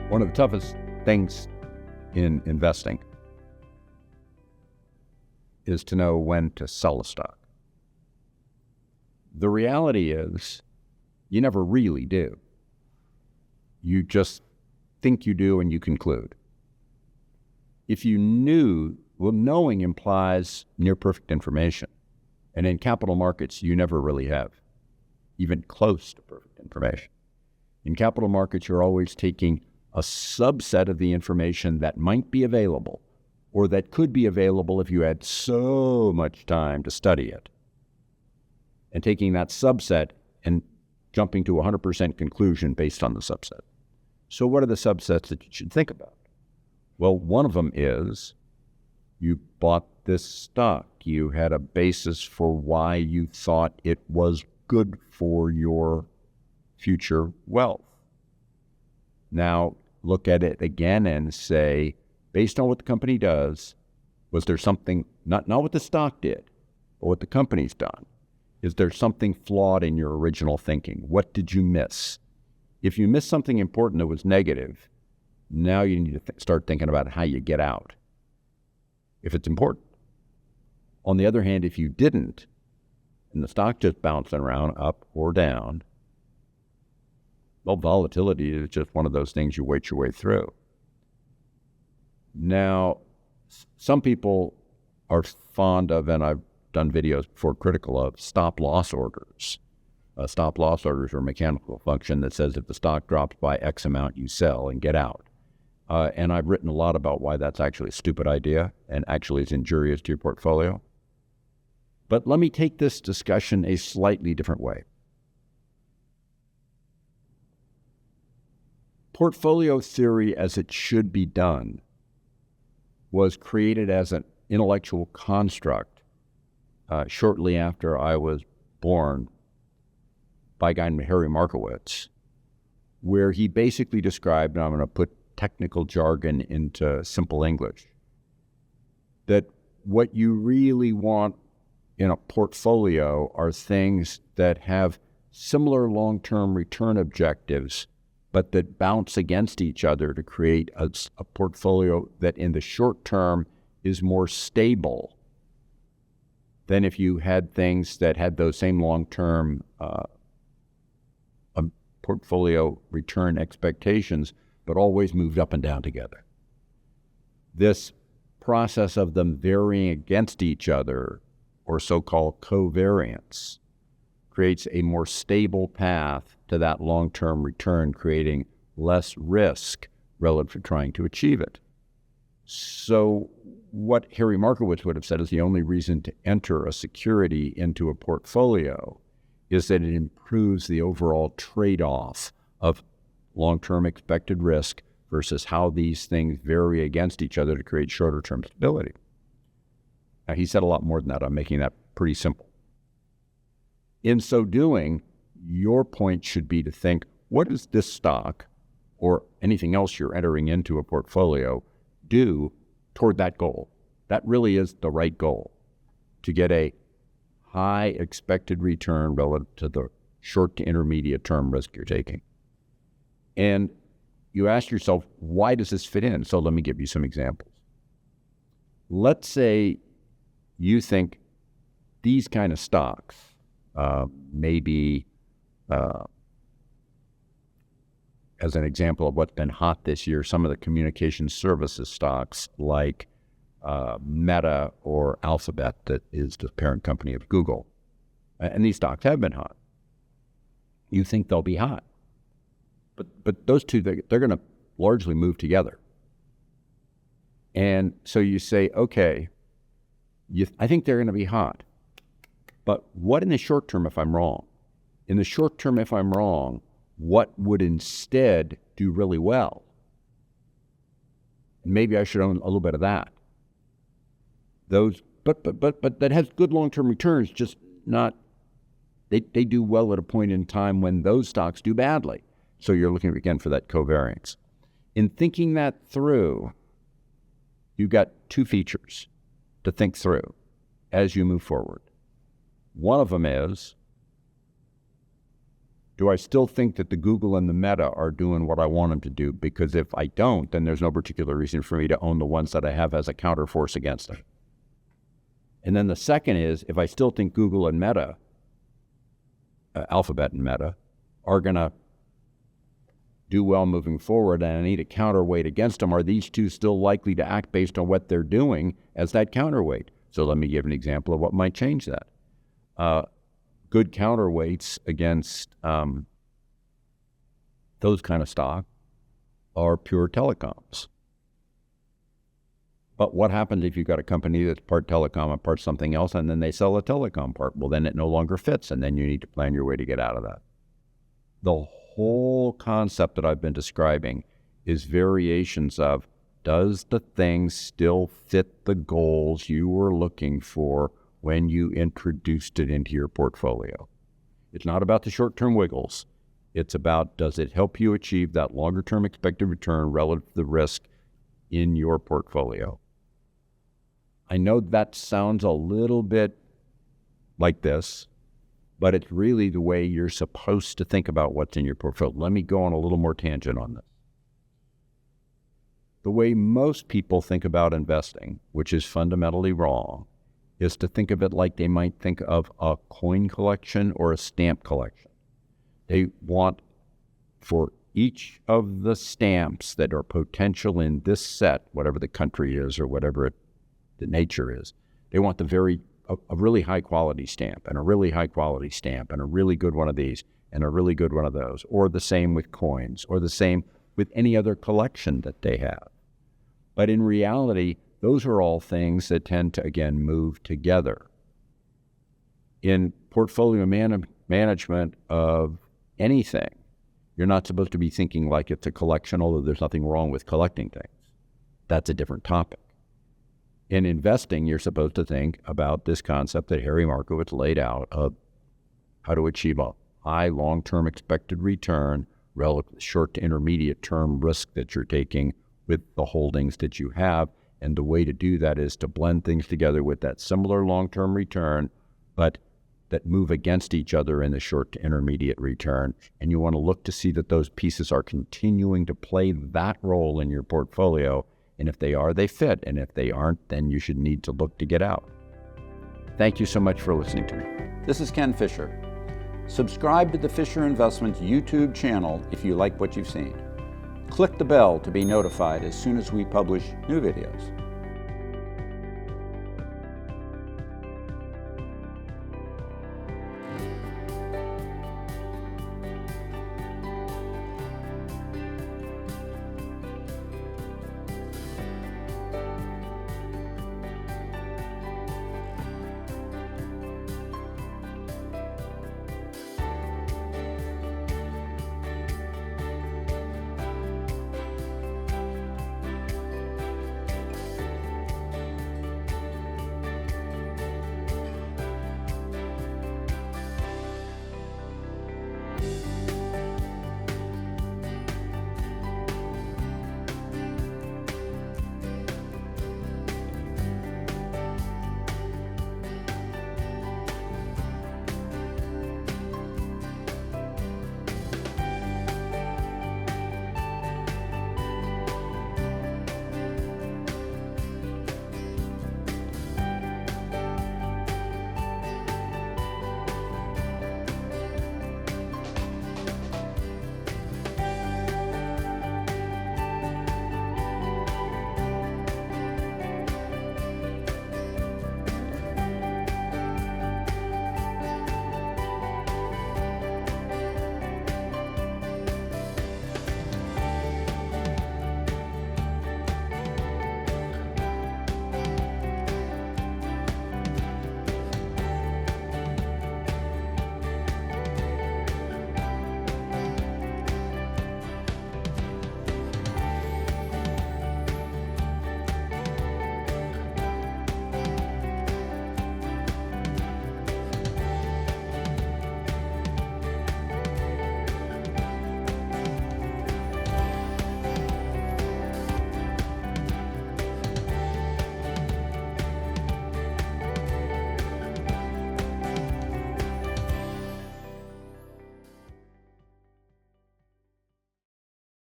One of the toughest things in investing is to know when to sell a stock. The reality is you never really do. You just think you do and you conclude. If you knew, well, knowing implies near perfect information. And in capital markets, you never really have even close to perfect information. In capital markets, you're always taking a subset of the information that might be available or that could be available if you had so much time to study it, and taking that subset and jumping to a 100% conclusion based on the subset. So what are the subsets that you should think about? Well, one of them is you bought this stock. You had a basis for why you thought it was good for your future wealth. Now, look at it again and say, based on what the company does, was there something, not what the stock did, but what the company's done? Is there something flawed in your original thinking? What did you miss? If you missed something important that was negative, now you need to start thinking about how you get out, if it's important. On the other hand, if you didn't, and the stock just bouncing around up or down, well, volatility is just one of those things you wait your way through. Now, some people are fond of, and I've done videos before critical of, stop-loss orders. Stop-loss orders are a mechanical function that says if the stock drops by X amount, you sell and get out. And I've written a lot about why that's actually a stupid idea and actually is injurious to your portfolio. But let me take this discussion a slightly different way. Portfolio theory, as it should be done, was created as an intellectual construct shortly after I was born by a guy named Harry Markowitz, where he basically described, and I'm going to put technical jargon into simple English, that what you really want in a portfolio are things that have similar long-term return objectives, but that bounce against each other to create a portfolio that in the short term is more stable than if you had things that had those same long-term portfolio return expectations, but always moved up and down together. This process of them varying against each other, or so-called covariance, creates a more stable path to that long-term return, creating less risk relative to trying to achieve it. So what Harry Markowitz would have said is the only reason to enter a security into a portfolio is that it improves the overall trade-off of long-term expected risk versus how these things vary against each other to create shorter-term stability. Now, he said a lot more than that. I'm making that pretty simple. In so doing, your point should be to think, what does this stock or anything else you're entering into a portfolio do toward that goal? That really is the right goal, to get a high expected return relative to the short to intermediate term risk you're taking. And you ask yourself, why does this fit in? So let me give you some examples. Let's say you think these kind of stocks, maybe as an example of what's been hot this year, some of the communication services stocks like Meta or Alphabet, that is the parent company of Google. And these stocks have been hot. You think they'll be hot. But those two, they're going to largely move together. And so you say, okay, I think they're going to be hot. But what in the short term if I'm wrong? In the short term, if I'm wrong, what would instead do really well? And maybe I should own a little bit of that. But that has good long-term returns, just not, they do well at a point in time when those stocks do badly. So you're looking again for that covariance. In thinking that through, you've got two features to think through as you move forward. One of them is, Do I still think that the Google and the Meta are doing what I want them to do? Because if I don't, then there's no particular reason for me to own the ones that I have as a counterforce against them. And then the second is, if I still think Google and Meta, Alphabet and Meta, are going to do well moving forward and I need a counterweight against them, are these two still likely to act based on what they're doing as that counterweight? So let me give an example of what might change that. Good counterweights against those kind of stock are pure telecoms. But what happens if you've got a company that's part telecom and part something else, and then they sell a telecom part? Well, then it no longer fits, and then you need to plan your way to get out of that. The whole concept that I've been describing is variations of, does the thing still fit the goals you were looking for when you introduced it into your portfolio? It's not about the short-term wiggles. It's about, does it help you achieve that longer-term expected return relative to the risk in your portfolio? I know that sounds a little bit like this, but it's really the way you're supposed to think about what's in your portfolio. Let me go on a little more tangent on this. The way most people think about investing, which is fundamentally wrong, is to think of it like they might think of a coin collection or a stamp collection. They want for each of the stamps that are potential in this set, whatever the country is or whatever the nature is, they want a really high quality stamp and a really high quality stamp and a really good one of these and a really good one of those, or the same with coins, or the same with any other collection that they have. But in reality, those are all things that tend to, again, move together. In portfolio management of anything, you're not supposed to be thinking like it's a collection, although there's nothing wrong with collecting things. That's a different topic. In investing, you're supposed to think about this concept that Harry Markowitz laid out of how to achieve a high long-term expected return relative to the short to intermediate term risk that you're taking with the holdings that you have. And the way to do that is to blend things together with that similar long-term return, but that move against each other in the short to intermediate return. And you want to look to see that those pieces are continuing to play that role in your portfolio. And if they are, they fit. And if they aren't, then you should need to look to get out. Thank you so much for listening to me. This is Ken Fisher. Subscribe to the Fisher Investments YouTube channel if you like what you've seen. Click the bell to be notified as soon as we publish new videos.